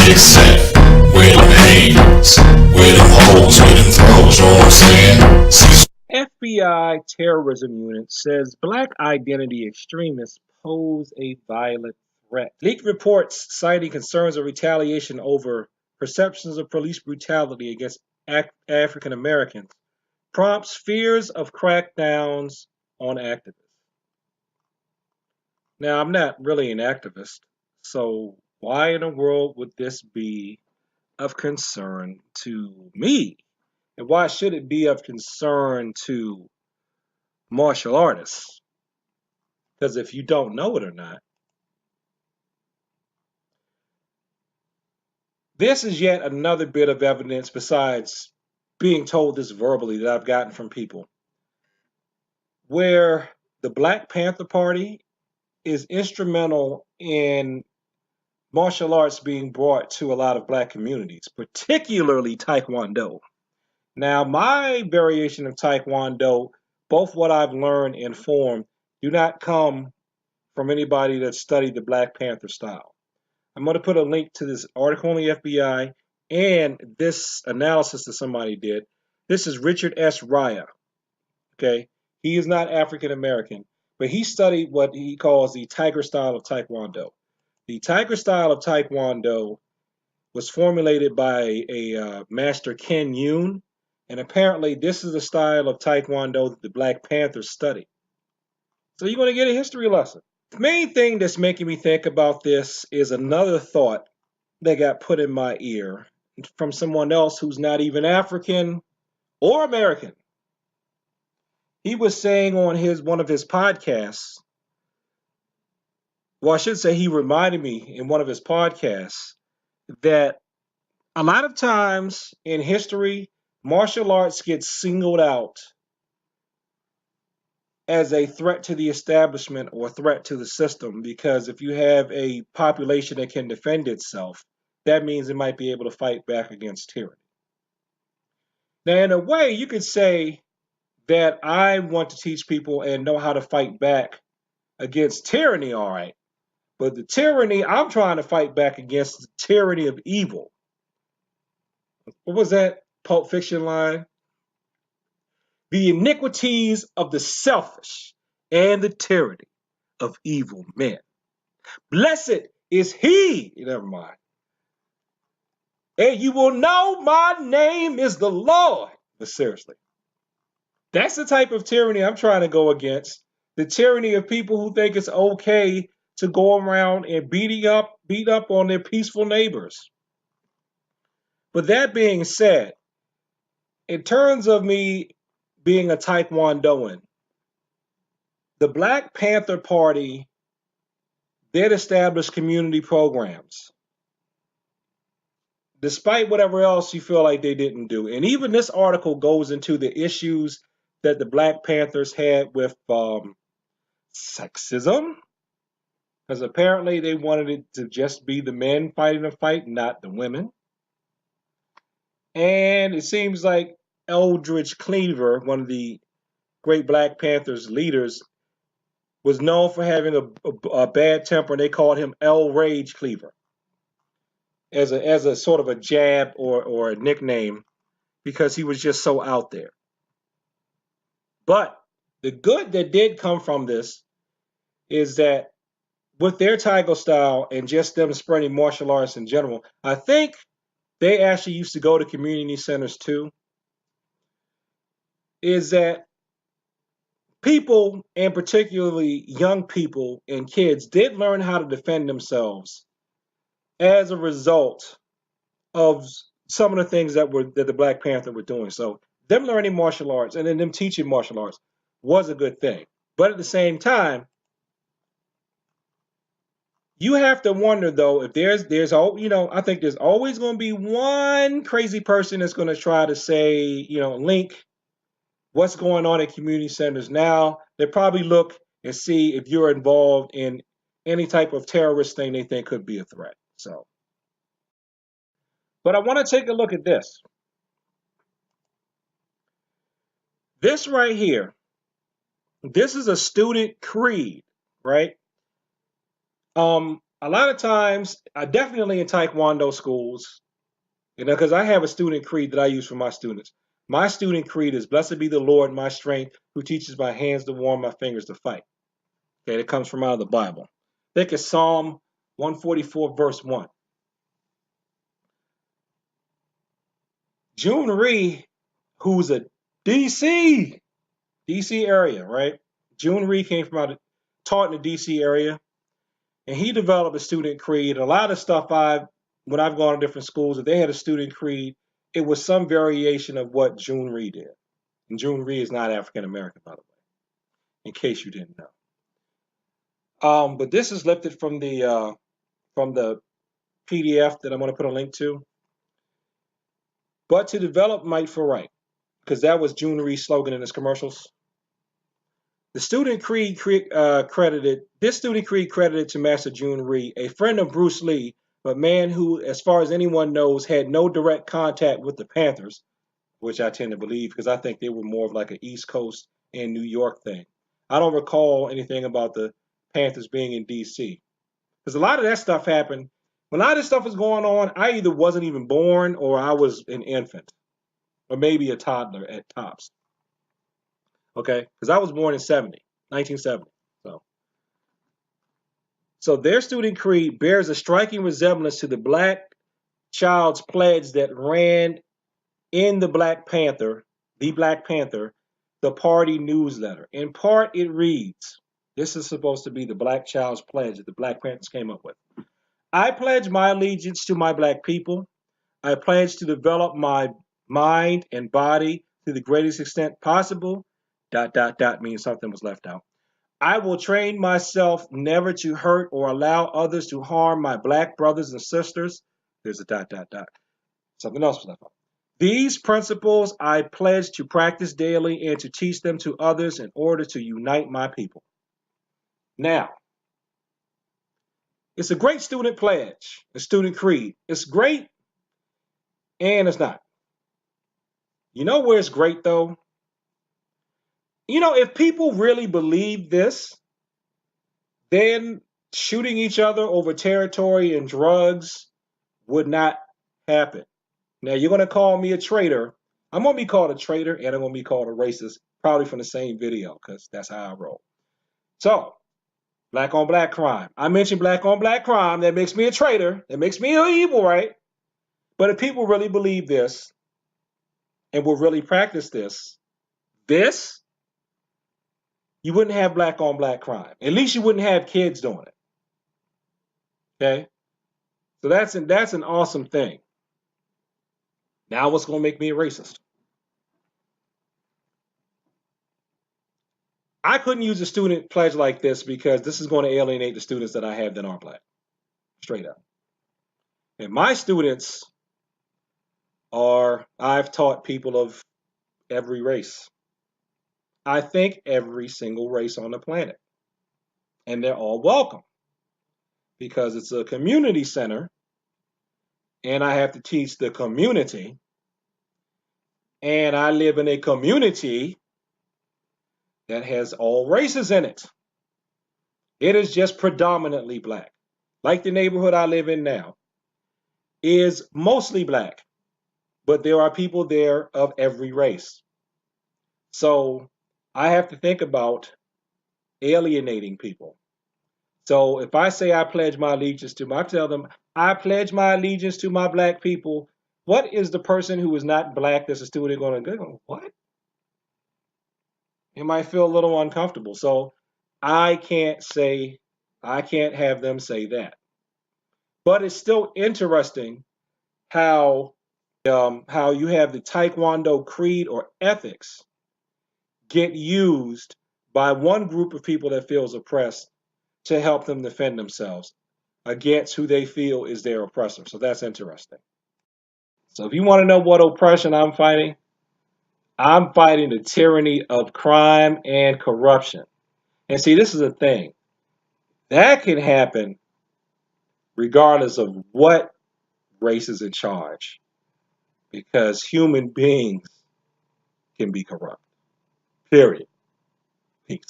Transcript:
Except where them haters, where them hoes, where them throws, you know what I'm saying? Cecil. FBI terrorism unit says black identity extremists pose a violent threat. Leaked reports citing concerns of retaliation over perceptions of police brutality against African Americans prompts fears of crackdowns on activists. Now, I'm not really an activist, so why in the world would this be of concern to me? And why should it be of concern to martial artists? Because if you don't know it or not, this is yet another bit of evidence besides being told this verbally that I've gotten from people where the Black Panther Party is instrumental in martial arts being brought to a lot of black communities, particularly Taekwondo. Now, my variation of Taekwondo, both what I've learned and formed, do not come from anybody that studied the Black Panther style. I'm going to put a link to this article on the FBI and this analysis that somebody did. This is Richard S. Raya. Okay, he is not African American, but he studied what he calls the Tiger style of Taekwondo. The Tiger style of Taekwondo was formulated by a master Ken Yoon, and apparently this is the style of Taekwondo that the Black Panthers study. So you're going to get a history lesson. The main thing that's making me think about this is another thought that got put in my ear from someone else who's not even African or American. He was saying on his one of his podcasts, well, I should say he reminded me in one of his podcasts that a lot of times in history, martial arts gets singled out as a threat to the establishment or threat to the system because if you have a population that can defend itself, that means it might be able to fight back against tyranny. Now, in a way, you could say that I want to teach people and know how to fight back against tyranny, all right. But the tyranny I'm trying to fight back against is the tyranny of evil. What was that Pulp Fiction line? The iniquities of the selfish and the tyranny of evil men. Blessed is he. Never mind. And you will know my name is the Lord. But seriously, that's the type of tyranny I'm trying to go against. The tyranny of people who think it's okay to go around and beat up on their peaceful neighbors. But that being said, in terms of me being a Taekwondoan, the Black Panther Party did establish community programs, despite whatever else you feel like they didn't do. And even this article goes into the issues that the Black Panthers had with sexism, because apparently they wanted it to just be the men fighting the fight, not the women. And it seems like Eldridge Cleaver, one of the great Black Panthers leaders, was known for having a bad temper, and they called him El Rage Cleaver as a sort of a jab or a nickname because he was just so out there. But the good that did come from this is that with their Tiger style and just them spreading martial arts in general, I think they actually used to go to community centers too, is that people, and particularly young people and kids, did learn how to defend themselves as a result of some of the things that the Black Panther were doing. So them learning martial arts and then them teaching martial arts was a good thing. But at the same time, you have to wonder though if there's all I think there's always going to be one crazy person that's going to try to say link what's going on at community centers now. They probably look and see if you're involved in any type of terrorist thing they think could be a threat. So, but I want to take a look at this. This right here. This is a student creed, right? a lot of times, definitely in Taekwondo schools, because I have a student creed that I use for my students. My student creed is, "Blessed be the Lord, my strength, who teaches my hands to warm, my fingers to fight." Okay, that comes from out of the Bible. Think of Psalm 144, verse 1. June Ree, who's a DC area, right? June Ree came from taught in the DC area, and he developed a student creed. A lot of stuff when I've gone to different schools, if they had a student creed, it was some variation of what June Ree did. And June Ree is not African American, by the way, in case you didn't know. But this is lifted from the PDF that I'm going to put a link to. But to develop might for right, because that was June Ree's slogan in his commercials. The student creed credited to Master June Ree, a friend of Bruce Lee, but man who, as far as anyone knows, had no direct contact with the Panthers, which I tend to believe because I think they were more of like an East Coast and New York thing. I don't recall anything about the Panthers being in D.C. because a lot of that stuff happened. When a lot of this stuff was going on, I either wasn't even born or I was an infant or maybe a toddler at tops. Okay, because I was born in 1970. So their student creed bears a striking resemblance to the Black Child's Pledge that ran in the Black Panther, the party newsletter. In part, it reads, this is supposed to be the Black Child's Pledge that the Black Panthers came up with. I pledge my allegiance to my Black people. I pledge to develop my mind and body to the greatest extent possible. ... means something was left out. I will train myself never to hurt or allow others to harm my Black brothers and sisters. There's a ... Something else was left out. These principles I pledge to practice daily and to teach them to others in order to unite my people. Now, it's a great student pledge, a student creed. It's great and it's not. You know where it's great though? If people really believe this, then shooting each other over territory and drugs would not happen. Now, you're going to call me a traitor. I'm going to be called a traitor and I'm going to be called a racist, probably from the same video, because that's how I roll. So, black on black crime. I mentioned black on black crime. That makes me a traitor. That makes me evil, right? But if people really believe this and will really practice this, you wouldn't have black on black crime. At least you wouldn't have kids doing it. Okay? So that's an awesome thing. Now what's going to make me a racist? I couldn't use a student pledge like this because this is going to alienate the students that I have that aren't Black. Straight up. And my students I've taught people of every race. I think every single race on the planet. And they're all welcome because it's a community center and I have to teach the community. And I live in a community that has all races in it. It is just predominantly Black. Like the neighborhood I live in now is mostly Black, but there are people there of every race. So I have to think about alienating people. So if I say I pledge my allegiance to I tell them I pledge my allegiance to my Black people. What is the person who is not Black that's a student going to go? What? It might feel a little uncomfortable. So I can't have them say that. But it's still interesting how you have the Taekwondo creed or ethics get used by one group of people that feels oppressed to help them defend themselves against who they feel is their oppressor. So that's interesting. So if you want to know what oppression I'm fighting the tyranny of crime and corruption. And see, this is a thing. That can happen regardless of what race is in charge, because human beings can be corrupt. Period. Peace.